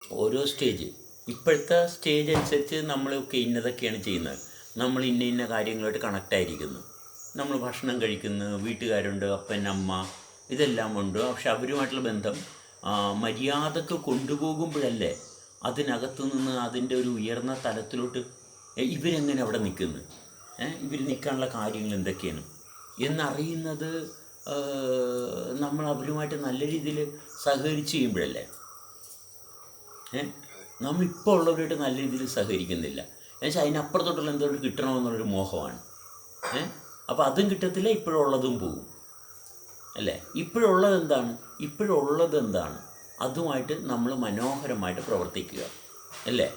ഓരോ സ്റ്റേജ്, ഇപ്പോഴത്തെ സ്റ്റേജ് അനുസരിച്ച് നമ്മളൊക്കെ ഇന്നതൊക്കെയാണ് ചെയ്യുന്നത്. നമ്മൾ ഇന്ന ഇന്ന കാര്യങ്ങളായിട്ട് കണക്റ്റായിരിക്കുന്നു. നമ്മൾ ഭക്ഷണം കഴിക്കുന്നു, വീട്ടുകാരുണ്ട്, അപ്പൻ അമ്മ ഇതെല്ലാം ഉണ്ട്. പക്ഷെ അവരുമായിട്ടുള്ള ബന്ധം മര്യാദക്ക് കൊണ്ടുപോകുമ്പോഴല്ലേ അതിനകത്തു നിന്ന് അതിൻ്റെ ഒരു ഉയർന്ന തലത്തിലോട്ട് ഇവരെങ്ങനെ അവിടെ നിൽക്കുന്നു, ഇവർ നിൽക്കാനുള്ള കാര്യങ്ങൾ എന്തൊക്കെയാണ് എന്നറിയുന്നത്. നമ്മൾ അവരുമായിട്ട് നല്ല രീതിയിൽ സഹകരിച്ച് ചെയ്യുമ്പോഴല്ലേ. നമ്മളിപ്പോൾ ഉള്ളവരായിട്ട് നല്ല രീതിയിൽ സഹകരിക്കുന്നില്ല എന്നുവെച്ചാൽ അതിനപ്പുറത്തോട്ടുള്ള എന്തോ കിട്ടണമെന്നുള്ളൊരു മോഹമാണ്. അപ്പോൾ അതും കിട്ടത്തില്ല, ഇപ്പോഴുള്ളതും പോകും അല്ലേ. ഇപ്പോഴുള്ളത് എന്താണ് അതുമായിട്ട് നമ്മൾ മനോഹരമായിട്ട് പ്രവർത്തിക്കുക അല്ലേ.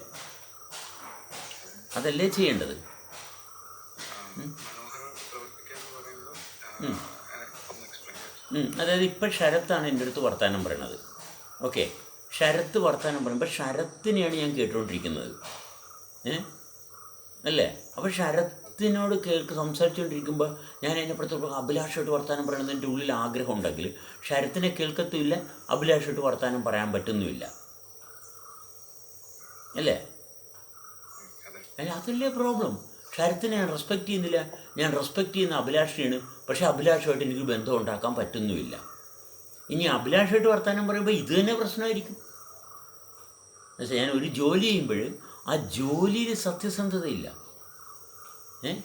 അതല്ലേ ചെയ്യേണ്ടത്. അതായത് ഇപ്പം ശരത്താണ് എൻ്റെ അടുത്ത് വർത്തമാനം പറയണത്. ഓക്കെ, ശരത്ത് വർത്തമാനം പറയുമ്പോൾ ശരത്തിനെയാണ് ഞാൻ കേട്ടുകൊണ്ടിരിക്കുന്നത് അല്ലേ. അപ്പോൾ ശരത്തിനോട് സംസാരിച്ചുകൊണ്ടിരിക്കുമ്പോൾ ഞാൻ അതിനപ്പുറത്ത് അഭിലാഷമായിട്ട് വർത്തമാനം പറയണത് എൻ്റെ ഉള്ളിൽ ആഗ്രഹം ഉണ്ടെങ്കിൽ ശരത്തിനെ കേൾക്കത്തുമില്ല, അഭിലാഷമായിട്ട് വർത്തമാനം പറയാൻ പറ്റുന്നുമില്ല അല്ലേ. അതല്ലേ പ്രോബ്ലം. ശരത്തിനെ ഞാൻ റെസ്പെക്റ്റ് ചെയ്യുന്നില്ല, ഞാൻ റെസ്പെക്റ്റ് ചെയ്യുന്ന അഭിലാഷിനെയാണ്, പക്ഷേ അഭിലാഷമായിട്ട് എനിക്ക് ബന്ധം ഉണ്ടാക്കാൻ പറ്റുന്നുമില്ല. ഇനി അഭിലാഷമായിട്ട് വർത്തമാനം പറയുമ്പോൾ ഇത് തന്നെ പ്രശ്നമായിരിക്കും. എന്നുവെച്ചാൽ ഞാൻ ഒരു ജോലി ചെയ്യുമ്പോൾ ആ ജോലിയിൽ സത്യസന്ധതയില്ല.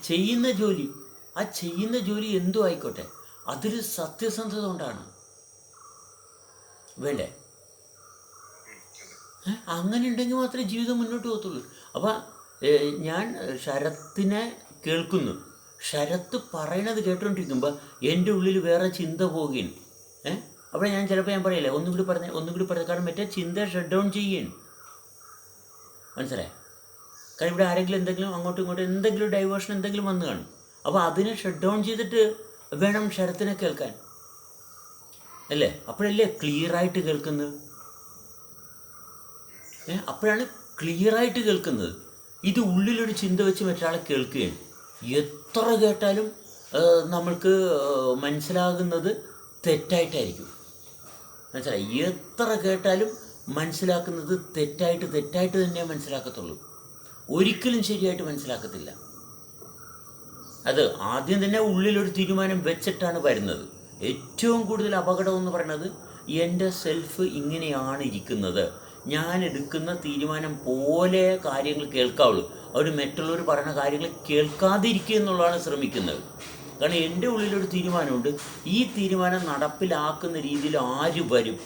ചെയ്യുന്ന ജോലി എന്തും ആയിക്കോട്ടെ അതിൽ സത്യസന്ധത കൊണ്ടാണ് വേണ്ടേ. അങ്ങനെ ഉണ്ടെങ്കിൽ മാത്രമേ ജീവിതം മുന്നോട്ട് പോകത്തുള്ളൂ. അപ്പം ഞാൻ ശരത്തിനെ കേൾക്കുന്നു, ശരത്ത് പറയണത് കേട്ടുകൊണ്ടിരിക്കുമ്പോൾ എൻ്റെ ഉള്ളിൽ വേറെ ചിന്ത പോവുകയാണ്. അപ്പോൾ ഞാൻ പറയില്ലേ ഒന്നും കൂടി പറഞ്ഞ കാരണം മറ്റേ ചിന്ത ഷട്ട് ഡൗൺ ചെയ്യുകയാണ്. മനസ്സിലായി? കാരണം ഇവിടെ ആരെങ്കിലും എന്തെങ്കിലും അങ്ങോട്ടും ഇങ്ങോട്ടും എന്തെങ്കിലും ഡൈവേർഷൻ എന്തെങ്കിലും വന്നു കാണും. അപ്പോൾ അതിനെ ഷട്ട് ഡൗൺ ചെയ്തിട്ട് വേണം ശരത്തിനെ കേൾക്കാൻ അല്ലേ. അപ്പോഴല്ലേ ക്ലിയറായിട്ട് കേൾക്കുന്നത്. അപ്പോഴാണ് ക്ലിയറായിട്ട് കേൾക്കുന്നത്. ഇത് ഉള്ളിലൊരു ചിന്ത വെച്ച് മറ്റൊരാളെ കേൾക്കുകയാണ്. എത്ര കേട്ടാലും നമ്മൾക്ക് മനസ്സിലാകുന്നത് തെറ്റായിട്ടായിരിക്കും. മനസ്സിലായി? എത്ര കേട്ടാലും മനസ്സിലാക്കുന്നത് തെറ്റായിട്ട് തന്നെ മനസ്സിലാക്കത്തുള്ളൂ, ഒരിക്കലും ശരിയായിട്ട് മനസ്സിലാക്കത്തില്ല. അത് ആദ്യം തന്നെ ഉള്ളിലൊരു തീരുമാനം വെച്ചിട്ടാണ് വരുന്നത്. ഏറ്റവും കൂടുതൽ അപകടം എന്ന് പറയുന്നത് എൻ്റെ സെൽഫ് ഇങ്ങനെയാണ് ഇരിക്കുന്നത്, ഞാൻ എടുക്കുന്ന തീരുമാനം പോലെ കാര്യങ്ങൾ കേൾക്കാവുള്ളൂ, അവർ മറ്റുള്ളവർ പറയുന്ന കാര്യങ്ങൾ കേൾക്കാതിരിക്കുക എന്നുള്ളതാണ് ശ്രമിക്കുന്നത്. കാരണം എൻ്റെ ഉള്ളിലൊരു തീരുമാനമുണ്ട്, ഈ തീരുമാനം നടപ്പിലാക്കുന്ന രീതിയിൽ ആര് വരും,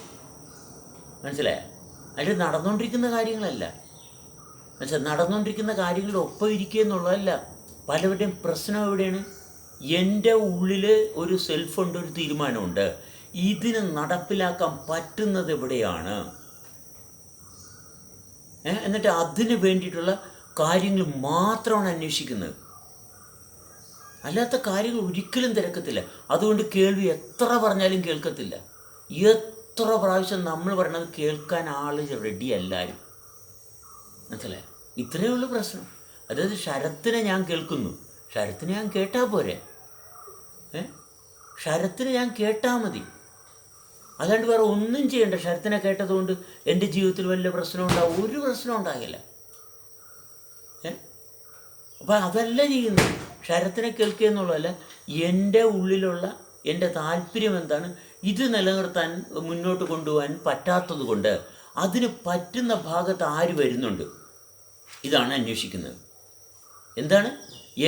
മനസ്സിലായോ? അതിൽ നടന്നുകൊണ്ടിരിക്കുന്ന കാര്യങ്ങളല്ല. മനസ്സിലായി? നടന്നുകൊണ്ടിരിക്കുന്ന കാര്യങ്ങളുടെ ഒപ്പം ഇരിക്കുക എന്നുള്ളതല്ല. പലരുടെയും പ്രശ്നം എവിടെയാണ്? എൻ്റെ ഉള്ളിൽ ഒരു സെൽഫുണ്ട്, ഒരു തീരുമാനമുണ്ട്, ഇതിന് നടപ്പിലാക്കാൻ പറ്റുന്നത് എവിടെയാണ്, എന്നിട്ട് അതിന് വേണ്ടിയിട്ടുള്ള കാര്യങ്ങൾ മാത്രമാണ് അന്വേഷിക്കുന്നത്. അല്ലാത്ത കാര്യങ്ങൾ ഒരിക്കലും തിരക്കത്തില്ല. അതുകൊണ്ട് കേൾവി എത്ര പറഞ്ഞാലും കേൾക്കത്തില്ല. എത്ര പ്രാവശ്യം നമ്മൾ പറയണത് കേൾക്കാൻ ആൾ റെഡി എല്ലാവരും. മനസ്സിലായി? ഇത്രയേ ഉള്ളൂ പ്രശ്നം. അതായത് ശരത്തിനെ ഞാൻ കേൾക്കുന്നു, ശരത്തിനെ ഞാൻ കേട്ടാൽ പോരെ, ശരത്തിനെ ഞാൻ കേട്ടാൽ മതി, അല്ലാണ്ട് വേറെ ഒന്നും ചെയ്യണ്ട. ശരത്തിനെ കേട്ടതുകൊണ്ട് എൻ്റെ ജീവിതത്തിൽ വലിയ പ്രശ്നം ഉണ്ടാവും, ഒരു പ്രശ്നം ഉണ്ടാകില്ല. അപ്പം അതല്ല ചെയ്യുന്നത്. ശരത്തിനെ കേൾക്കുക എന്നുള്ളതല്ല, എൻ്റെ ഉള്ളിലുള്ള എൻ്റെ താല്പര്യം എന്താണ്, ഇത് നിലനിർത്താൻ മുന്നോട്ട് കൊണ്ടുപോകാൻ പറ്റാത്തത് കൊണ്ട് അതിന് പറ്റുന്ന ഭാഗത്ത് ആര് വരുന്നുണ്ട്, ഇതാണ് അന്വേഷിക്കുന്നത്. എന്താണ്?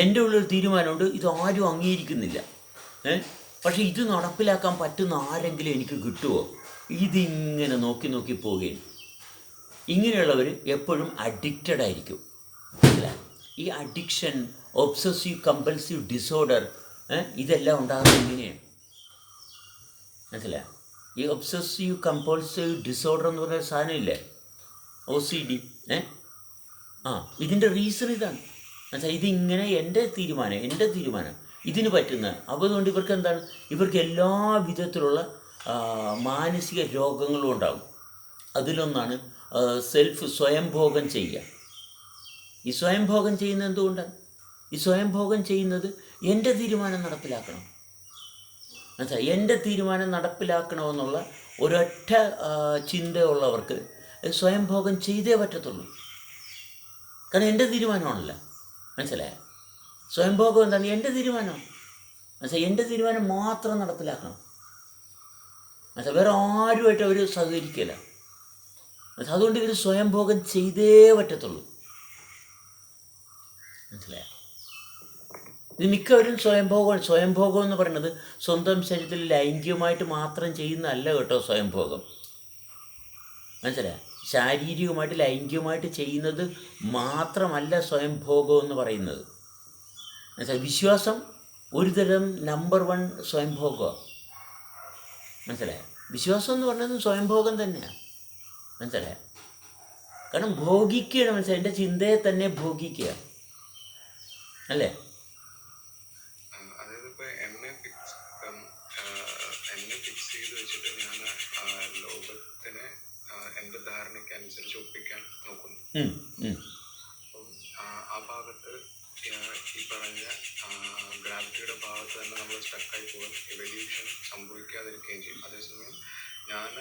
എൻ്റെ ഉള്ളിൽ തീരുമാനമുണ്ട്, ഇത് ആരും അംഗീകരിക്കുന്നില്ല, പക്ഷേ ഇത് നടപ്പിലാക്കാൻ പറ്റുന്ന ആരെങ്കിലും എനിക്ക് കിട്ടുമോ, ഇതിങ്ങനെ നോക്കി പോവുകയാണ്. ഇങ്ങനെയുള്ളവർ എപ്പോഴും അഡിക്റ്റഡ് ആയിരിക്കും. ഈ അഡിക്ഷൻ, ഒബ്സസീവ് കമ്പൽസീവ് ഡിസോർഡർ, ഇതെല്ലാം ഉണ്ടാകുന്നത് ഇങ്ങനെയാണ്. മനസ്സിലായി? ഈ ഒബ്സസീവ് കമ്പൾസീവ് ഡിസോർഡർ എന്ന് പറയുന്ന സാധനമില്ലേ, OCD, ഇതിൻ്റെ റീസൺ ഇതാണ്. മനസ്സിലായി? ഇതിങ്ങനെ എൻ്റെ തീരുമാനം ഇതിന് പറ്റുന്ന. അപ്പോൾ അതുകൊണ്ട് ഇവർക്ക് എന്താണ്, ഇവർക്ക് എല്ലാ വിധത്തിലുള്ള മാനസിക രോഗങ്ങളും ഉണ്ടാകും. അതിലൊന്നാണ് സ്വയംഭോഗം ചെയ്യുക. ഈ സ്വയംഭോഗം ചെയ്യുന്നത് എന്തുകൊണ്ടാണ്? ഈ സ്വയംഭോഗം ചെയ്യുന്നത് എൻ്റെ തീരുമാനം നടപ്പിലാക്കണം. മനസ്സിലായി? എൻ്റെ തീരുമാനം നടപ്പിലാക്കണമെന്നുള്ള ഒരൊറ്റ ചിന്തയുള്ളവർക്ക് സ്വയംഭോഗം ചെയ്തേ പറ്റത്തുള്ളൂ. കാരണം എൻ്റെ തീരുമാനമാണല്ലോ, മനസ്സിലായോ? സ്വയംഭോഗം എന്താണ്? എൻ്റെ തീരുമാനമാണ്. മനസ്സിലായി? എൻ്റെ തീരുമാനം മാത്രം നടപ്പിലാക്കണം. മനസ്സിലായി? വേറെ ആരുമായിട്ട് അവർ സഹകരിക്കില്ല. അതുകൊണ്ട് ഇവർ സ്വയംഭോഗം ചെയ്തേ പറ്റത്തുള്ളൂ. മനസ്സിലായോ? ഇത് മിക്കവരും സ്വയംഭോഗം എന്ന് പറയുന്നത് സ്വന്തം ശരീരത്തിൽ ലൈംഗികമായിട്ട് മാത്രം ചെയ്യുന്നതല്ല കേട്ടോ സ്വയംഭോഗം. മനസ്സിലായോ? ശാരീരികമായിട്ട് ലൈംഗികമായിട്ട് ചെയ്യുന്നത് മാത്രമല്ല സ്വയംഭോഗം എന്ന് പറയുന്നത്. മനസ്സിലായി? വിശ്വാസം ഒരുതരം നമ്പർ 1 സ്വയംഭോഗമാണ്. മനസ്സിലായോ? വിശ്വാസം എന്ന് പറയുന്നത് സ്വയംഭോഗം തന്നെയാണ്. മനസ്സിലായോ? കാരണം ഭോഗിക്കുകയാണ്. മനസ്സിലായി? എൻ്റെ ചിന്തയെ തന്നെ ഭോഗിക്കുക അല്ലേ? എന്നെ ഫിക്സ് ചെയ്ത് വെച്ചിട്ട് ഞാൻ ലോകത്തിനെ എൻ്റെ ധാരണയ്ക്ക് അനുസരിച്ച് ഒപ്പിക്കാൻ നോക്കുന്നു. അപ്പം ആ ഭാഗത്ത് ഈ പറഞ്ഞ ഗ്രാവിറ്റിയുടെ ഭാഗത്ത് തന്നെ നമ്മൾ സ്റ്റക്കായി പോകും, എവല്യൂഷൻ സംഭവിക്കാതിരിക്കുകയും ചെയ്യും. അതേസമയം ഞാൻ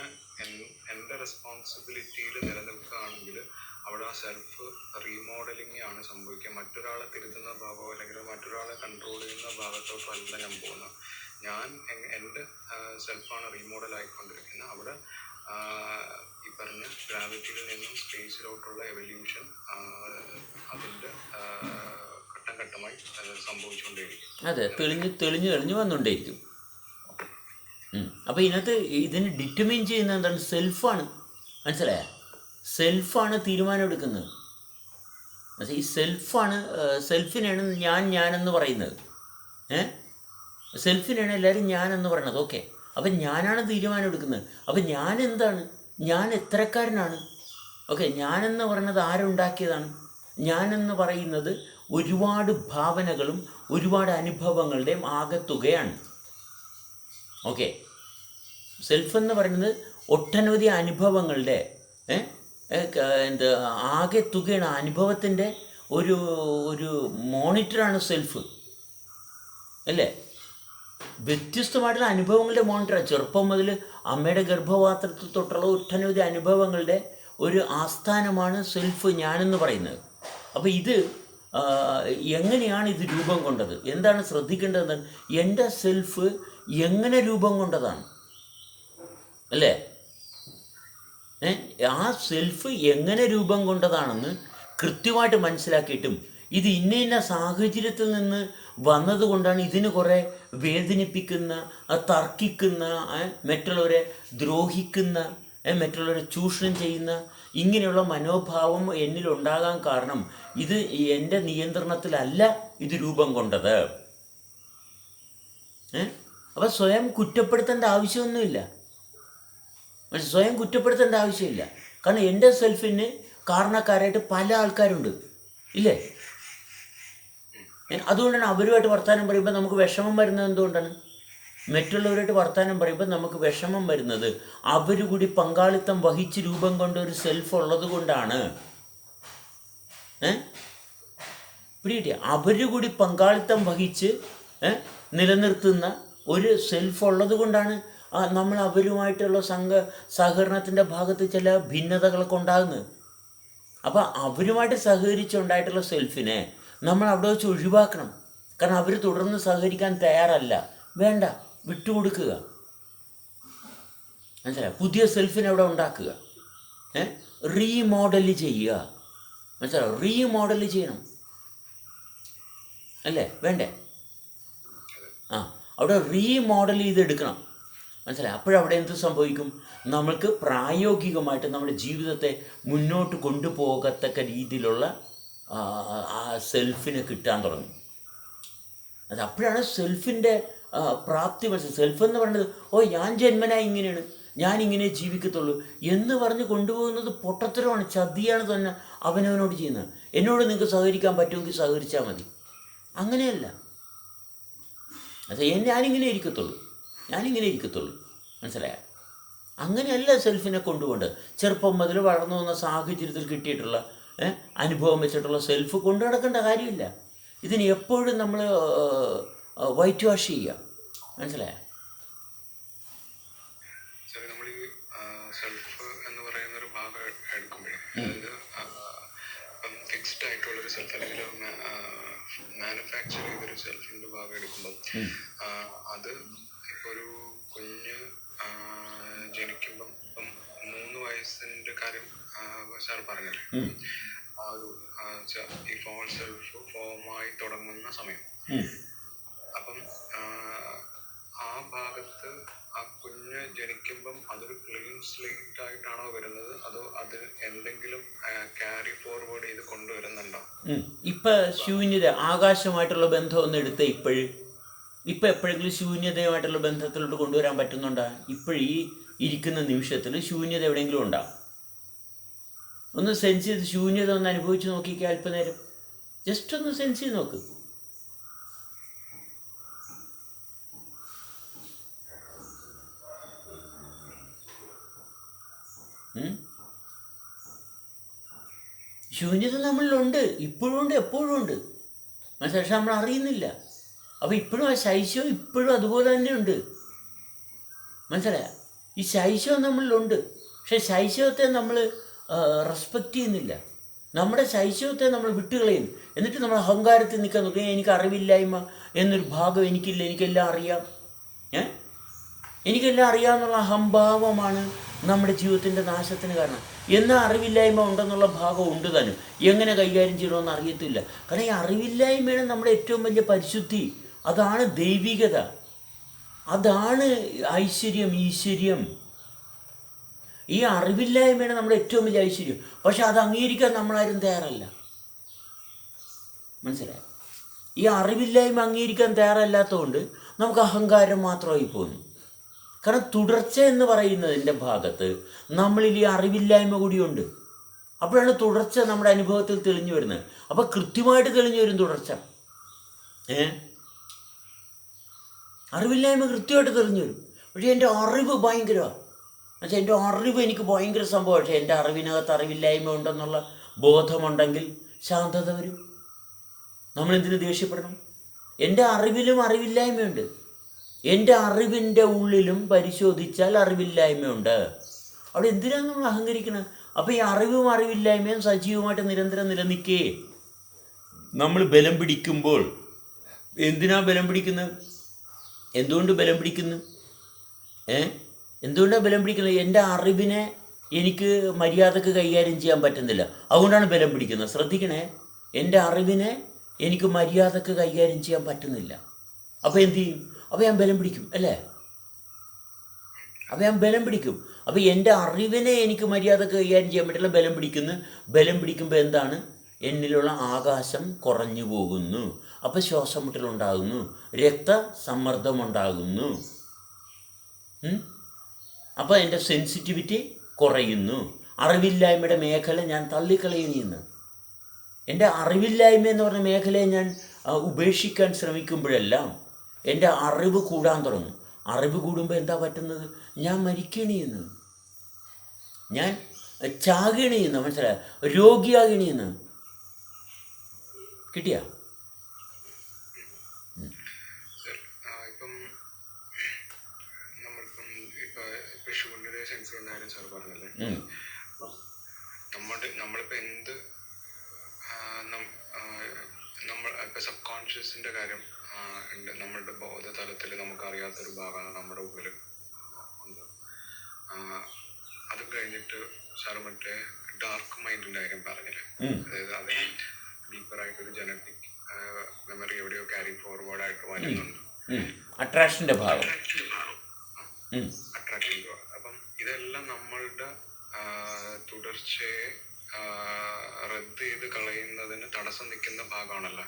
എൻ്റെ റെസ്പോൺസിബിലിറ്റിയിൽ നിലനിൽക്കുകയാണെങ്കിൽ അവിടെ ആ സെൽഫ് റീമോഡലിംഗ് ആണ് സംഭവിക്കുക. മറ്റൊരാളെ തിരുത്തുന്ന ഭാഗമോ അല്ലെങ്കിൽ മറ്റൊരാളെ കൺട്രോൾ ചെയ്യുന്ന ഭാഗത്തോട്ടല്ല ഞാൻ പോകുന്നത്. ഞാൻ എൻ്റെ സെൽഫാണ് റീമോഡൽ ആയിക്കൊണ്ടിരിക്കുന്നത്. അവിടെ ഈ പറഞ്ഞ ഗ്രാവിറ്റിയിൽ നിന്നും സ്പേസിലോട്ടുള്ള എവല്യൂഷൻ അതിൻ്റെ ഘട്ടം ഘട്ടമായി സംഭവിച്ചുകൊണ്ടേയിരിക്കും. അതെ, തെളിഞ്ഞു വന്നുകൊണ്ടേയിരിക്കും. അപ്പോൾ ഇതിനകത്ത് ഇതിന് ഡിറ്റർമിൻ ചെയ്യുന്നത് എന്താണ്? സെൽഫാണ്. മനസ്സിലായ? സെൽഫാണ് തീരുമാനം എടുക്കുന്നത്. ഈ സെൽഫിനാണ് ഞാനെന്ന് പറയുന്നത്. സെൽഫിനാണ് എല്ലാവരും ഞാനെന്ന് പറയുന്നത്. ഓക്കെ, അപ്പം ഞാനാണ് തീരുമാനം എടുക്കുന്നത്. അപ്പം ഞാൻ എന്താണ്? ഞാൻ എത്രക്കാരനാണ്? ഓക്കെ, ഞാനെന്ന് പറയുന്നത് ആരുണ്ടാക്കിയതാണ്? ഞാനെന്ന് പറയുന്നത് ഒരുപാട് ഭാവനകളും ഒരുപാട് അനുഭവങ്ങളുടെയും ആകെത്തുകയാണ്. ഓക്കെ, സെൽഫ് എന്ന് പറയുന്നത് ഒട്ടനവധി അനുഭവങ്ങളുടെ ആകെ തുകയാണ്. അനുഭവത്തിൻ്റെ ഒരു മോണിറ്ററാണ് സെൽഫ് അല്ലേ? വ്യത്യസ്തമായിട്ടുള്ള അനുഭവങ്ങളുടെ മോണിറ്ററാണ്. ചെറുപ്പം മുതൽ അമ്മയുടെ ഗർഭപാത്രത്തിൽ തൊട്ടുള്ള ഒട്ടനവധി അനുഭവങ്ങളുടെ ഒരു ആസ്ഥാനമാണ് സെൽഫ്, ഞാനെന്ന് പറയുന്നത്. അപ്പോൾ ഇത് എങ്ങനെയാണ് ഇത് രൂപം കൊണ്ടത്? എന്താണ് ശ്രദ്ധിക്കേണ്ടത്? എൻ്റെ സെൽഫ് എങ്ങനെ രൂപം കൊണ്ടതാണ് അല്ലേ? ആ സെൽഫ് എങ്ങനെ രൂപം കൊണ്ടതാണെന്ന് കൃത്യമായിട്ട് മനസ്സിലാക്കിയിട്ടും ഇത് ഇന്ന സാഹചര്യത്തിൽ നിന്ന് വന്നതുകൊണ്ടാണ് ഇതിന് കുറേ വേദനിപ്പിക്കുന്ന, തർക്കിക്കുന്ന, മറ്റുള്ളവരെ ദ്രോഹിക്കുന്ന, മറ്റുള്ളവരെ ചൂഷണം ചെയ്യുന്ന ഇങ്ങനെയുള്ള മനോഭാവം എന്നിലുണ്ടാകാൻ കാരണം ഇത് എൻ്റെ നിയന്ത്രണത്തിലല്ല ഇത് രൂപം കൊണ്ടത്. അപ്പം സ്വയം കുറ്റപ്പെടുത്തേണ്ട ആവശ്യമൊന്നുമില്ല. സ്വയം കുറ്റപ്പെടുത്തേണ്ട ആവശ്യമില്ല. കാരണം എൻ്റെ സെൽഫിന് കാരണക്കാരായിട്ട് പല ആൾക്കാരുണ്ട് ഇല്ലേ? അതുകൊണ്ടാണ് അവരുമായിട്ട് വർത്തമാനം പറയുമ്പോൾ നമുക്ക് വിഷമം വരുന്നത്. എന്തുകൊണ്ടാണ്? മറ്റുള്ളവരായിട്ട് വർത്തമാനം പറയുമ്പോൾ നമുക്ക് വിഷമം വരുന്നത് അവർ കൂടി പങ്കാളിത്തം വഹിച്ച് രൂപം കൊണ്ട ഒരു സെൽഫ് ഉള്ളത് കൊണ്ടാണ്. പിടികിട്ടിയ അവർ കൂടി പങ്കാളിത്തം വഹിച്ച് നിലനിർത്തുന്ന ഒരു സെൽഫ് ഉള്ളത് കൊണ്ടാണ് നമ്മൾ അവരുമായിട്ടുള്ള സഹകരണത്തിൻ്റെ ഭാഗത്ത് ചില ഭിന്നതകളൊക്കെ ഉണ്ടാകുന്നത്. അപ്പോൾ അവരുമായിട്ട് സഹകരിച്ചുണ്ടായിട്ടുള്ള സെൽഫിനെ നമ്മൾ അവിടെ വെച്ച് ഒഴിവാക്കണം. കാരണം അവർ തുടർന്ന് സഹകരിക്കാൻ തയ്യാറല്ല. വേണ്ട, വിട്ടുകൊടുക്കുക. മനസ്സിലായി? പുതിയ സെൽഫിനെ അവിടെ ഉണ്ടാക്കുക, റീമോഡൽ ചെയ്യുക. മനസ്സിലാവും? റീമോഡൽ ചെയ്യണം അല്ലേ? വേണ്ടേ? അവിടെ റീമോഡൽ ചെയ്തെടുക്കണം. മനസ്സിലായി? അപ്പോഴവിടെ എന്ത് സംഭവിക്കും? നമ്മൾക്ക് പ്രായോഗികമായിട്ട് നമ്മുടെ ജീവിതത്തെ മുന്നോട്ട് കൊണ്ടുപോകത്തക്ക രീതിയിലുള്ള ആ സെൽഫിനെ കിട്ടാൻ തുടങ്ങും. അപ്പോഴാണ് സെൽഫിൻ്റെ പ്രാപ്തി മനസ്സിലായി. സെൽഫ് എന്ന് പറയുന്നത് ഞാൻ ജന്മനാ ഇങ്ങനെയാണ്, ഞാനിങ്ങനെ ജീവിക്കത്തുള്ളൂ എന്ന് പറഞ്ഞ് കൊണ്ടുപോകുന്നത് പൊട്ടത്തരമാണ്, ചതിയാണ് തന്നെ അവനവനോട് ചെയ്യുന്നത്. എന്നോട് നിങ്ങൾക്ക് സഹകരിക്കാൻ പറ്റുമെങ്കിൽ സഹകരിച്ചാൽ മതി. അങ്ങനെയല്ല. ഞാനിങ്ങനെ ഇരിക്കത്തുള്ളൂ. മനസ്സിലായ? അങ്ങനെയല്ല സെൽഫിനെ കൊണ്ടുപോകേണ്ടത്. ചെറുപ്പം മുതൽ വളർന്നു വന്ന സാഹചര്യത്തിൽ കിട്ടിയിട്ടുള്ള അനുഭവം വെച്ചിട്ടുള്ള സെൽഫ് കൊണ്ടു നടക്കേണ്ട കാര്യമില്ല. ഇതിന് എപ്പോഴും നമ്മൾ വൈറ്റ് വാഷ് ചെയ്യുക. മനസ്സിലായ? നമ്മൾ ഈ സെൽഫ് എന്ന് പറയുന്ന ഒരു ഭാഗം അതായത് ഇപ്പം ഫിക്സ്ഡ് ആയിട്ടുള്ളൊരു സെൽഫ് അല്ലെങ്കിൽ മാനുഫാക്ചർ ചെയ്തൊരു സെൽഫിന്റെ ഭാഗം എടുക്കുമ്പോൾ അത് ഇപ്പൊ ഒരു കുഞ്ഞ് ജനിക്കുമ്പം ഇപ്പം 3 വയസ്സിന്റെ കാര്യം സാർ പറഞ്ഞല്ലേ, ആ ഒരു ഈ ഫോൾ സെൽഫ് ഫോമായി തുടങ്ങുന്ന സമയം. അപ്പം ആ ഭാഗത്ത് ആ കുഞ്ഞ് ജനിക്കുമ്പം അതൊരു ക്ലീൻ സ്ലേറ്റ് ആയിട്ടാണോ വരുന്നത്, അതോ അത് എന്തെങ്കിലും ക്യാരി ഫോർവേഡ് ചെയ്ത് കൊണ്ടുവരുന്നുണ്ടോ? ഇപ്പൊ ശൂന്യത ആകാശമായിട്ടുള്ള ബന്ധം ഒന്ന് എടുത്ത് ഇപ്പൊ എപ്പോഴെങ്കിലും ശൂന്യതയുമായിട്ടുള്ള ബന്ധത്തിലോട്ട് കൊണ്ടുവരാൻ പറ്റുന്നുണ്ടോ? ഇപ്പോഴീ ഇരിക്കുന്ന നിമിഷത്തിൽ ശൂന്യത എവിടെയെങ്കിലും ഉണ്ടോ? ഒന്ന് സെൻസ് ചെയ്ത് ശൂന്യത ഒന്ന് അനുഭവിച്ച് നോക്കിക്കുക. അല്പനേരം ജസ്റ്റ് ഒന്ന് സെൻസ് ചെയ്ത് നോക്ക്. ശൂന്യത നമ്മളിലുണ്ട്, ഇപ്പോഴും ഉണ്ട്, എപ്പോഴും ഉണ്ട്. പക്ഷെ നമ്മൾ അറിയുന്നില്ല. അപ്പോൾ ഇപ്പോഴും ആ ശൈശവം ഇപ്പോഴും അതുപോലെ തന്നെ ഉണ്ട്. മനസ്സിലായ? ഈ ശൈശവം നമ്മളിലുണ്ട്. പക്ഷെ ശൈശവത്തെ നമ്മൾ റെസ്പെക്റ്റ് ചെയ്യുന്നില്ല. നമ്മുടെ ശൈശവത്തെ നമ്മൾ വിട്ടുകളയുന്നു. എന്നിട്ട് നമ്മൾ അഹങ്കാരത്തിൽ നിൽക്കാൻ നോക്കുക. എനിക്ക് അറിവില്ലായ്മ എന്നൊരു ഭാഗം എനിക്കില്ല, എനിക്കെല്ലാം അറിയാം, എനിക്കെല്ലാം അറിയാമെന്നുള്ള അഹംഭാവമാണ് നമ്മുടെ ജീവിതത്തിൻ്റെ നാശത്തിന് കാരണം. എന്നാൽ അറിവില്ലായ്മ ഉണ്ടെന്നുള്ള ഭാഗം ഉണ്ട് താനും. എങ്ങനെ കൈകാര്യം ചെയ്യണമെന്ന് അറിയത്തില്ല. കാരണം ഈ അറിവില്ലായ്മയാണ് നമ്മുടെ ഏറ്റവും വലിയ പരിശുദ്ധി. അതാണ് ദൈവികത, അതാണ് ഐശ്വര്യം, ഈശ്വര്യം. ഈ അറിവില്ലായ്മയാണ് നമ്മുടെ ഏറ്റവും വലിയ ഐശ്വര്യം. പക്ഷെ അത് അംഗീകരിക്കാൻ നമ്മളാരും തയ്യാറല്ല. മനസ്സിലായി? ഈ അറിവില്ലായ്മ അംഗീകരിക്കാൻ തയ്യാറല്ലാത്തതുകൊണ്ട് നമുക്ക് അഹങ്കാരം മാത്രമായി പോകുന്നു. കാരണം തുടർച്ച എന്ന് പറയുന്നതിൻ്റെ ഭാഗത്ത് നമ്മളിൽ ഈ അറിവില്ലായ്മ കൂടിയുണ്ട്. അപ്പോഴാണ് തുടർച്ച നമ്മുടെ അനുഭവത്തിൽ തെളിഞ്ഞു വരുന്നത്. അപ്പോൾ കൃത്യമായിട്ട് തെളിഞ്ഞു വരും തുടർച്ച. അറിവില്ലായ്മ കൃത്യമായിട്ട് തെളിഞ്ഞു വരും. പക്ഷേ എൻ്റെ അറിവ് ഭയങ്കരമാണ്. എന്നുവെച്ചാൽ എൻ്റെ അറിവ് എനിക്ക് ഭയങ്കര സംഭവം. പക്ഷേ എൻ്റെ അറിവിനകത്ത് അറിവില്ലായ്മ ഉണ്ടെന്നുള്ള ബോധമുണ്ടെങ്കിൽ ശാന്തത വരും. നമ്മളെന്തിനു ദേഷ്യപ്പെടണം? എൻ്റെ അറിവിലും അറിവില്ലായ്മയുണ്ട്. എൻ്റെ അറിവിൻ്റെ ഉള്ളിലും പരിശോധിച്ചാൽ അറിവില്ലായ്മയുണ്ട്. അവിടെ എന്തിനാണ് നമ്മൾ അഹങ്കരിക്കുന്നത്? അപ്പോൾ ഈ അറിവും അറിവില്ലായ്മയും സജീവമായിട്ട് നിരന്തരം നിലനിൽക്കേ. നമ്മൾ ബലം പിടിക്കുമ്പോൾ എന്തിനാ ബലം പിടിക്കുന്നത്? എന്തുകൊണ്ട് ബലം പിടിക്കുന്നു? എന്തുകൊണ്ടാണ് ബലം പിടിക്കുന്നത്? എൻ്റെ അറിവിനെ എനിക്ക് മര്യാദക്ക് കൈകാര്യം ചെയ്യാൻ പറ്റുന്നില്ല, അതുകൊണ്ടാണ് ബലം പിടിക്കുന്നത്. ശ്രദ്ധിക്കണേ, എൻ്റെ അറിവിനെ എനിക്ക് മര്യാദക്ക് കൈകാര്യം ചെയ്യാൻ പറ്റുന്നില്ല. അപ്പോൾ എന്തു ചെയ്യും? അപ്പോൾ ഞാൻ ബലം പിടിക്കും, അല്ലേ? അപ്പോൾ ഞാൻ ബലം പിടിക്കും. അപ്പോൾ എൻ്റെ അറിവിനെ എനിക്ക് മര്യാദക്ക് കൈകാര്യം ചെയ്യാൻ പറ്റില്ല, ബലം പിടിക്കുന്നു. ബലം പിടിക്കുമ്പോൾ എന്താണ്? എന്നിലുള്ള ആകാശം കുറഞ്ഞു പോകുന്നു. അപ്പോൾ ശ്വാസം മുട്ടലുണ്ടാകുന്നു, രക്തസമ്മർദ്ദമുണ്ടാകുന്നു. അപ്പോൾ എൻ്റെ സെൻസിറ്റിവിറ്റി കുറയുന്നു. അറിവില്ലായ്മയുടെ മേഖല ഞാൻ തള്ളിക്കളയുന്നു. എൻ്റെ അറിവില്ലായ്മ എന്ന് പറഞ്ഞ മേഖലയെ ഞാൻ ഉപേക്ഷിക്കാൻ ശ്രമിക്കുമ്പോഴെല്ലാം എൻ്റെ അറിവ് കൂടാൻ തുടങ്ങും. അറിവ് കൂടുമ്പോൾ എന്താ പറ്റുന്നത്? ഞാൻ മരിക്കണിയെന്ന്, ഞാൻ ചാകണിയെന്ന്, മനസ്സിലായ? രോഗിയാകണിയെന്ന്. കിട്ടിയ? നമ്മളിപ്പോൾ എന്ത് ഇപ്പൊ സബ് കോൺഷ്യസിന്റെ കാര്യം ഉണ്ട്. നമ്മളുടെ ബോധതലത്തിൽ നമുക്കറിയാത്തൊരു ഭാഗമാണ് നമ്മുടെ ഉള്ളിൽ ഉണ്ട്. അത് കഴിഞ്ഞിട്ട് സാറ് മറ്റേ ഡാർക്ക് മൈൻഡിന്റെ കാര്യം പറഞ്ഞില്ലേ, അതായത് അത് ഡീപ്പറായിട്ടൊരു ജനറ്റിക് മെമ്മറി എവിടെയോ ക്യാരി ഫോർവേഡ് ആയിട്ട് വരുന്നുണ്ട്. അട്രാക്ഷന്റെ ഭാഗം. അപ്പം ഇതെല്ലാം നമ്മളുടെ തുടർച്ചയെ റദ്ദ് ചെയ്ത് കളയുന്നതിന് തടസ്സം നിൽക്കുന്ന ഭാഗമാണല്ലോ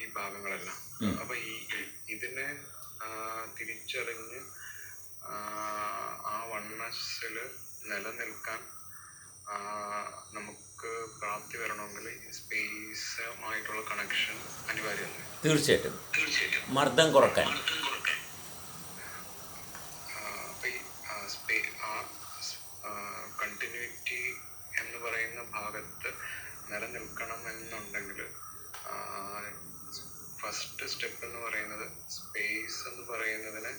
ഈ ഭാഗങ്ങളെല്ലാം. അപ്പൊ ഇതിനെ തിരിച്ചറിഞ്ഞ് ആ വണ്ണസ്സില് നിലനിൽക്കാൻ നമുക്ക് പ്രാപ്തി വരണമെങ്കിൽ സ്പേസുമായിട്ടുള്ള കണക്ഷൻ അനിവാര്യമാണ്. തീർച്ചയായിട്ടും മർദ്ദം കുറക്കാൻ. കണ്ടിന്യൂറ്റി എന്ന് പറയുന്ന ഭാഗത്ത് നിലനിൽക്കണം എന്നുണ്ടെങ്കിൽ ഫസ്റ്റ് സ്റ്റെപ്പ് എന്ന് പറയുന്നത് സ്പേസ് എന്ന് പറയുന്നതിനെ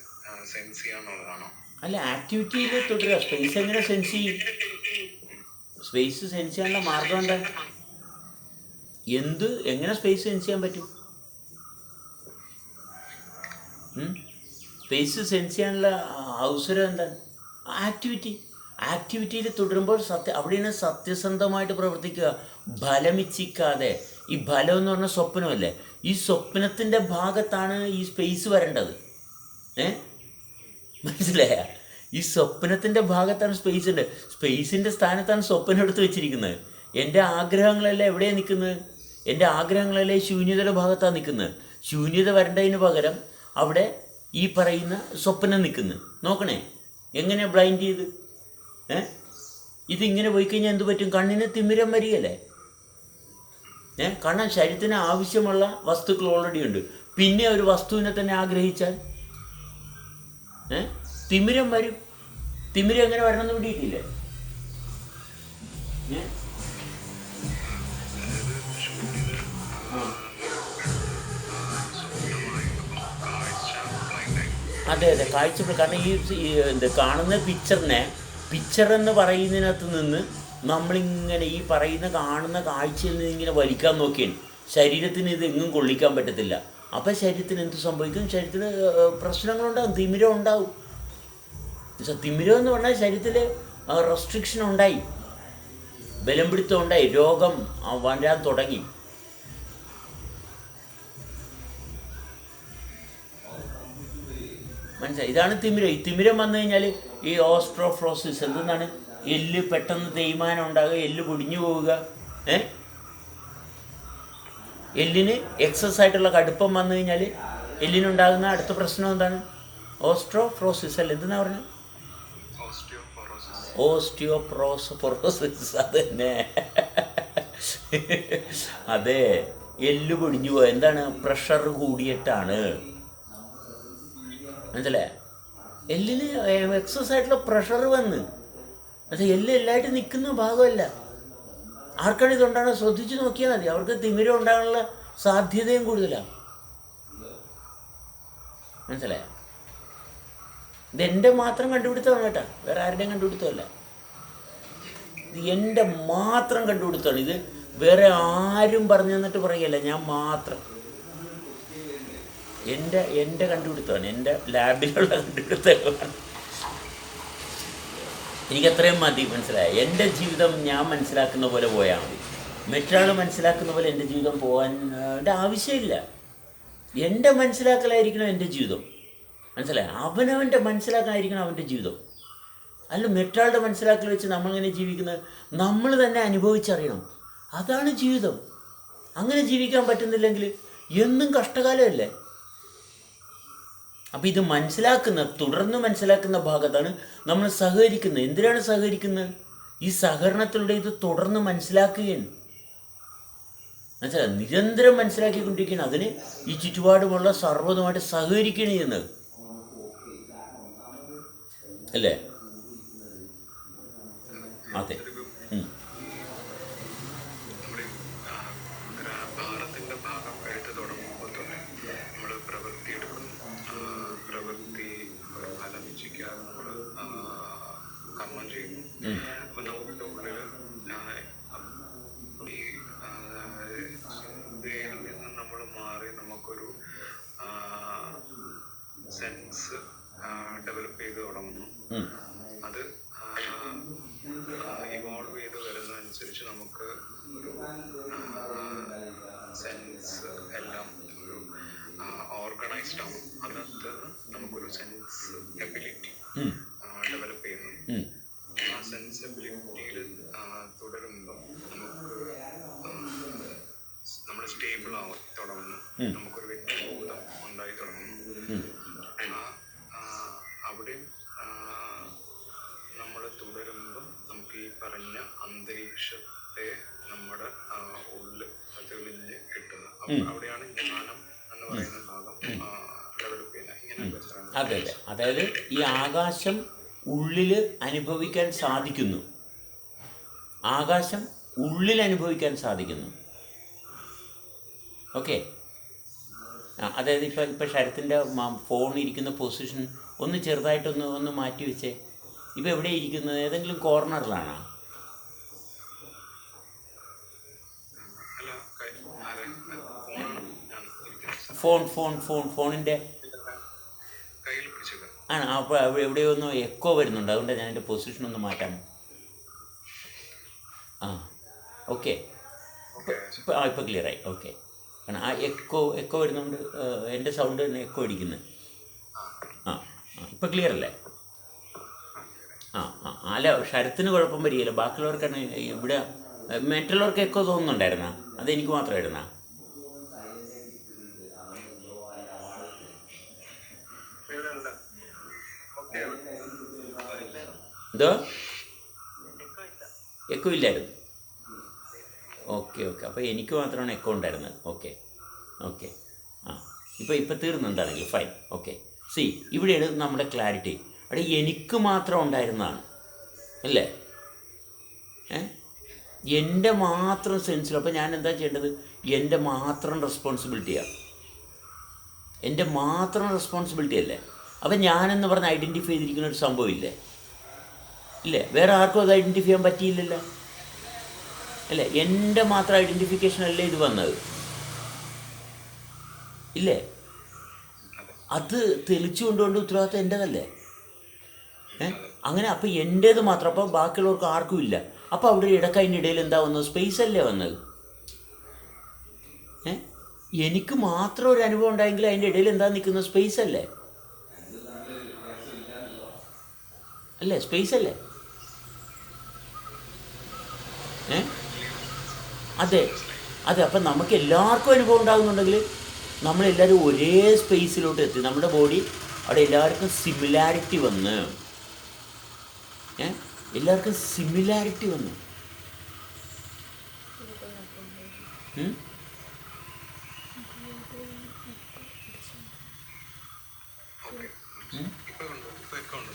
സെൻസ് ചെയ്യാന്നുള്ളതാണോ? അല്ല, ആക്ടിവിറ്റിയിൽ തുടരുക. സ്പേസ് എങ്ങനെ സെൻസ് ചെയ്യും? സ്പേസ് സെൻസ് ചെയ്യാനുള്ള മാർഗം എന്താ? എങ്ങനെ സ്പേസ് സെൻസ് ചെയ്യാൻ പറ്റും? സ്പേസ് സെൻസ് ചെയ്യാനുള്ള അവസരം എന്താണ്? ആക്ടിവിറ്റിയിൽ തുടരുമ്പോൾ അവിടെയാണ് സത്യസന്ധമായിട്ട് പ്രവർത്തിക്കുക, ഫലമിച്ഛിക്കാതെ. ഈ ഫലം എന്ന് പറഞ്ഞാൽ സ്വപ്നമല്ലേ, ഈ സ്വപ്നത്തിൻ്റെ ഭാഗത്താണ് ഈ സ്പേസ് വരേണ്ടത്. മനസ്സിലായ? ഈ സ്വപ്നത്തിൻ്റെ ഭാഗത്താണ് സ്പേസ് ഉണ്ട്. സ്പേസിൻ്റെ സ്ഥാനത്താണ് സ്വപ്നം എടുത്ത് വെച്ചിരിക്കുന്നത്. എൻ്റെ ആഗ്രഹങ്ങളെല്ലാം എവിടെയാണ് നിൽക്കുന്നത്? എൻ്റെ ആഗ്രഹങ്ങളെല്ലാം ശൂന്യതയുടെ ഭാഗത്താണ് നിൽക്കുന്നത്. ശൂന്യത വരേണ്ടതിന് പകരം അവിടെ ഈ പറയുന്ന സ്വപ്നം നിൽക്കുന്നു. നോക്കണേ എങ്ങനെയാണ് ബ്ലൈൻഡ് ചെയ്ത്. ഇതിങ്ങനെ പോയി കഴിഞ്ഞാൽ എന്ത് പറ്റും? കണ്ണിന് തിമിരം വരികയല്ലേ. കാരണം ശരീരത്തിന് ആവശ്യമുള്ള വസ്തുക്കൾ ഓൾറെഡി ഉണ്ട്. പിന്നെ ഒരു വസ്തുവിനെ തന്നെ ആഗ്രഹിച്ചാൽ തിമിരം വരും. തിമിരം എങ്ങനെ വരണമെന്ന് പിടിയിട്ടില്ലേ? അതെ, കാഴ്ച. കാരണം ഈ കാണുന്ന പിക്ചർ എന്ന് പറയുന്നതിനകത്ത് നിന്ന് നമ്മളിങ്ങനെ ഈ കാണുന്ന കാഴ്ചയിൽ നിന്ന് ഇങ്ങനെ വലിക്കാൻ നോക്കിയാണ്. ശരീരത്തിന് ഇത് എങ്ങും കൊള്ളിക്കാൻ പറ്റത്തില്ല. അപ്പം ശരീരത്തിന് എന്ത് സംഭവിക്കും? ശരീരത്തിന് പ്രശ്നങ്ങളുണ്ടാകും, തിമിരം ഉണ്ടാവും. തിമിരം എന്ന് പറഞ്ഞാൽ ശരീരത്തിൽ റെസ്ട്രിക്ഷൻ ഉണ്ടായി, ബലം പിടുത്തം ഉണ്ടായി, രോഗം വരാൻ തുടങ്ങി. മനസ്സിലായി? ഇതാണ് തിമിരം. ഈ തിമിരം വന്നു കഴിഞ്ഞാൽ ഈ ഓസ്ട്രോഫ്രോസിസ് എന്തെന്നാണ്? എല്ല് പെട്ടെന്ന് തേയ്മാനം ഉണ്ടാകുക, എല്ല് പൊടിഞ്ഞു പോവുക. എല്ലിന് എക്സസ് ആയിട്ടുള്ള കടുപ്പം വന്നു കഴിഞ്ഞാൽ എല്ലിനുണ്ടാകുന്ന അടുത്ത പ്രശ്നം എന്താണ്? ഓസ്ട്രോഫ്രോസിസ് അല്ല, എന്തെന്നാ പറഞ്ഞത്? ഓസ്റ്റിയോപ്രോസിസ്. അത് തന്നെ. അതെ, എല്ല് പൊടിഞ്ഞു പോവുക. എന്താണ്? പ്രഷർ കൂടിയിട്ടാണ്. മനസ്സിലായ? എല്ലിന് എക്സസ് ആയിട്ടുള്ള പ്രഷർ വന്ന് എല്ല് എല്ലായിട്ട് നിൽക്കുന്ന ഭാഗമല്ല. ആർക്കാണ് ഇതുണ്ടാകുന്നത്? ശ്രദ്ധിച്ച് നോക്കിയാൽ മതി. അവർക്ക് തിമിരം ഉണ്ടാകാനുള്ള സാധ്യതയും കൂടുതലാണ്. മനസ്സിലായ? ഇതെൻ്റെ മാത്രം കണ്ടുപിടുത്തമാണ് കേട്ടോ, വേറെ ആരുടെയും കണ്ടുപിടുത്തമല്ല. ഇത് എൻ്റെ മാത്രം കണ്ടുപിടുത്തമാണ്. ഇത് വേറെ ആരും പറഞ്ഞു തന്നിട്ട് പറയുകയല്ല, ഞാൻ മാത്രം എൻ്റെ കണ്ടുപിടുത്തമാണ്, എൻ്റെ ലാബിലുള്ള കണ്ടുപിടുത്തമാണ്. എനിക്കത്രയും മതി. മനസ്സിലായി? എൻ്റെ ജീവിതം ഞാൻ മനസ്സിലാക്കുന്ന പോലെ പോയാൽ മതി. മറ്റൊരാൾ മനസ്സിലാക്കുന്ന പോലെ എൻ്റെ ജീവിതം പോകാൻ ആവശ്യമില്ല. എൻ്റെ മനസ്സിലാക്കലായിരിക്കണം എൻ്റെ ജീവിതം. മനസ്സിലായി? അവനവൻ്റെ മനസ്സിലാക്കലായിരിക്കണം അവൻ്റെ ജീവിതം. അല്ല മറ്റൊരാളുടെ മനസ്സിലാക്കൽ വെച്ച് നമ്മളിങ്ങനെ ജീവിക്കുന്നത് നമ്മൾ തന്നെ അനുഭവിച്ചറിയണം. അതാണ് ജീവിതം. അങ്ങനെ ജീവിക്കാൻ പറ്റുന്നില്ലെങ്കിൽ എന്നും കഷ്ടകാലമല്ലേ. അപ്പോൾ ഇത് തുടർന്ന് മനസ്സിലാക്കുന്ന ഭാഗത്താണ് നമ്മൾ സഹകരിക്കുന്നത്. എന്തിനാണ് സഹകരിക്കുന്നത്? ഈ സഹകരണത്തിലൂടെ ഇത് തുടർന്ന് മനസ്സിലാക്കുകയാണ്. മനസ്സിലായി? നിരന്തരം മനസ്സിലാക്കിക്കൊണ്ടിരിക്കുകയാണ്. അതിന് ഈ ചുറ്റുപാടുമുള്ള സർവ്വതുമായിട്ട് സഹകരിക്കുകയാണ് ചെയ്യുന്നത്, അല്ലേ? അതെ. അപ്പൊ നമ്മുടെ ഉള്ളിൽ ഈ ചിന്തയിൽ നിന്ന് നമ്മൾ മാറി നമുക്കൊരു സെൻസ് ഡെവലപ്പ് ചെയ്ത് തുടങ്ങുന്നു. അത് ഇവോൾവ് ചെയ്ത് വരുന്നതനുസരിച്ച് നമുക്ക് ഒരു സെൻസ് എല്ലാം ഒരു ഓർഗനൈസ്ഡ് ആവും. അതിനകത്ത് നമുക്കൊരു സെൻസ് എബിലിറ്റി ഡെവലപ്പ് ചെയ്യുന്നു. ആ സെൻസിബിലിറ്റിയിൽ തുടരുമ്പോൾ നമ്മൾ സ്റ്റേബിൾ ആവാൻ തുടങ്ങുന്നു. നമുക്കൊരു വ്യക്തിബോധം ഉണ്ടായി തുടങ്ങുന്നു. അവിടെ നമ്മൾ തുടരുമ്പോൾ നമുക്ക് ഈ പറഞ്ഞ അന്തരീക്ഷത്തെ നമ്മുടെ ഉള്ളിൽ തെളിഞ്ഞ് കിട്ടുന്നത്. അവിടെയാണ് ജ്ഞാനം എന്ന് പറയുന്ന ഭാഗം ഡെവലപ്പ് ചെയ്യുന്നത്. ഇങ്ങനെ അതെ. അതായത് ഈ ആകാശം ഉള്ളിൽ അനുഭവിക്കാൻ സാധിക്കുന്നു. ആകാശം ഉള്ളിൽ അനുഭവിക്കാൻ സാധിക്കുന്നു. ഓക്കെ. അതായത് ഇപ്പം ശരത്തിൻ്റെ ഫോണിരിക്കുന്ന പൊസിഷൻ ഒന്ന് ചെറുതായിട്ടൊന്ന് മാറ്റി വെച്ചേ. ഇപ്പോൾ എവിടെ ഇരിക്കുന്നത്? ഏതെങ്കിലും കോർണറിലാണോ? ഫോണിൻ്റെ കയ്യിൽ പിടിച്ചേക്കാം. ആണ്. അപ്പോൾ എവിടെയോ ഒന്ന് എക്കോ വരുന്നുണ്ട്, അതുകൊണ്ട് ഞാൻ എൻ്റെ പൊസിഷൻ ഒന്ന് മാറ്റാം. ആ ഓക്കെ, ഇപ്പോൾ ക്ലിയറായി. ഓക്കെ, കാരണം ആ എക്കോ വരുന്നുണ്ട്, എൻ്റെ സൗണ്ട് തന്നെ എക്കോ അടിക്കുന്നത്. ആ ഇപ്പോൾ ക്ലിയർ അല്ലേ? അല്ല, ശരത്തിന് കുഴപ്പം വരികയില്ല, ബാക്കിയുള്ളവർക്കാണ് ഇവിടെ മറ്റുള്ളവർക്ക് എക്കോ തോന്നുന്നുണ്ടായിരുന്നാ? അതെനിക്ക് മാത്രമായിരുന്നാ? എന്തോ എക്കോ ഇല്ലായിരുന്നു? ഓക്കെ, അപ്പോൾ എനിക്ക് മാത്രമാണ് എക്കോ ഉണ്ടായിരുന്നത്. ഓക്കെ. ഇപ്പോൾ തീർന്നെന്താണെങ്കിൽ ഫൈൻ. ഓക്കെ, സി, ഇവിടെയാണ് നമ്മുടെ ക്ലാരിറ്റി. അവിടെ എനിക്ക് മാത്രം ഉണ്ടായിരുന്നതാണ് അല്ലേ? എൻ്റെ മാത്രം സെൻസിൽ. അപ്പോൾ ഞാൻ എന്താ ചെയ്യേണ്ടത്? എൻ്റെ മാത്രം റെസ്പോൺസിബിലിറ്റിയാണ്, എൻ്റെ മാത്രം റെസ്പോൺസിബിലിറ്റി അല്ലേ? അപ്പം ഞാനെന്ന് പറഞ്ഞ് ഐഡൻറ്റിഫൈ ചെയ്തിരിക്കുന്ന ഒരു സംഭവം ഇല്ലേ? വേറെ ആർക്കും അത് ഐഡൻറ്റിഫൈ ചെയ്യാൻ പറ്റിയില്ലല്ലോ അല്ലേ? എൻ്റെ മാത്രം ഐഡൻറ്റിഫിക്കേഷൻ അല്ലേ ഇത് വന്നത്, ഇല്ലേ? അത് തെളിച്ചു കൊണ്ടുകൊണ്ട് ഉത്തരവാദിത്തം എൻ്റേതല്ലേ? അങ്ങനെ അപ്പോൾ എൻ്റേത് മാത്രം, അപ്പോൾ ബാക്കിയുള്ളവർക്ക് ആർക്കും ഇല്ല. അപ്പോൾ അവിടെ ഇടയ്ക്കതിൻ്റെ ഇടയിൽ എന്താ വന്നത്? സ്പേസ് അല്ലേ വന്നത്? എനിക്ക് മാത്രം ഒരു അനുഭവം ഉണ്ടായെങ്കിൽ അതിൻ്റെ ഇടയിൽ എന്താ നിൽക്കുന്നത്? സ്പേസ് അല്ലേ? സ്പേസ് അല്ലേ? അതെ. അപ്പം നമുക്ക് എല്ലാവർക്കും അനുഭവം ഉണ്ടാകുന്നുണ്ടെങ്കിൽ നമ്മളെല്ലാവരും ഒരേ സ്പേസിലോട്ട് എത്തി. നമ്മുടെ ബോഡി അവിടെ എല്ലാവർക്കും സിമിലാരിറ്റി വന്ന് ഇപ്പൊ ഉണ്ട്, ഇപ്പൊ ഒക്കെ ഉണ്ട്.